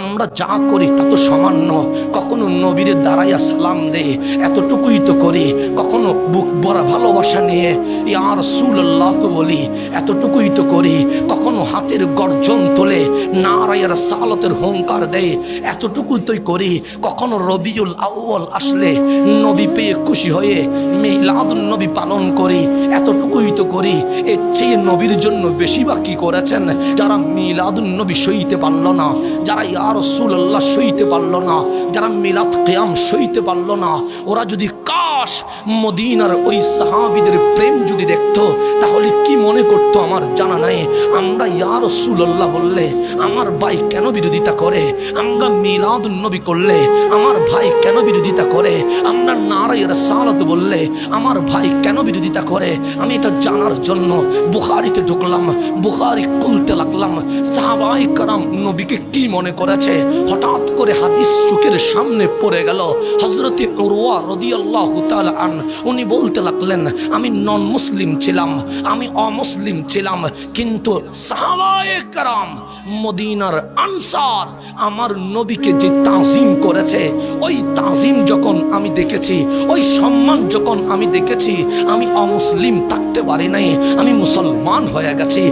আমরা যা করি তা তো সামান্য। কখনো নবীর দাঁড়াইয়া সালাম দে, এতটুকুই তো করি। কখনো বুক ভরা ভালোবাসা নিয়ে ইয়া রাসূলুল্লাহ তো বলি, এতটুকুই তো করি। কখনো হাতের গর্জন তোলে নারায়ে রিসালাতের হুঙ্কার দেয়, এতটুকুই তো করি। কখনো রবিউল আউয়াল আসলে নবী পেয়ে খুশি হয়ে মিলাদুন নবী পালন করি, এতটুকুই তো করি। এর চেয়ে নবীর জন্য বেশি বা কি করেছেন? যারা মিলাদুন নবী সইতে পারল না, যারা ইয়া রাসূলুল্লাহ সইতে পারল না, যারা মিলাদ কিয়াম সইতে পারল না, ওরা যদি কাশ মদিনার ওই সাহাবীদের প্রেম যদি দেখতো, তাহলে কি মনে করতো আমার জানা নাই। আমরা ইয়া রাসূলুল্লাহ বললে আমার ভাই কেন বিরোধিতা করে? আমরা মিলাদুন নবী করলে আমার ভাই কেন বিরোধিতা করে? আমরা নারায়ে রিসালাত বললে আমার ভাই কেন বিরোধিতা করে? আমি এটা জানার জন্য বুখারীতে ঢুকলাম, বুখারী খুলতে লাগলাম। সাহাবায়ে কেরাম নবীকে কি মনে করেছে? হঠাৎ করে হাদিস চোখের সামনে পড়ে গেল। হযরতে উরওয়া রাদিয়াল্লাহু তাআলা আন উনি বলতে লাগলেন, আমি নন মুসলিম ছিলাম, আমি অমুসলিম ছিলাম, কিন্তু সাহাবায়ে কেরাম মদিনার আনসার আমার নবীকে যে তাজিম করেছে, ওই তাজিম যখন আমি দেখেছি, ওই সম্মান যখন আমি দেখেছি, আমি অমুসলিম থাকতে পারি নাই, আমি মুসলমান হয়ে গেছি।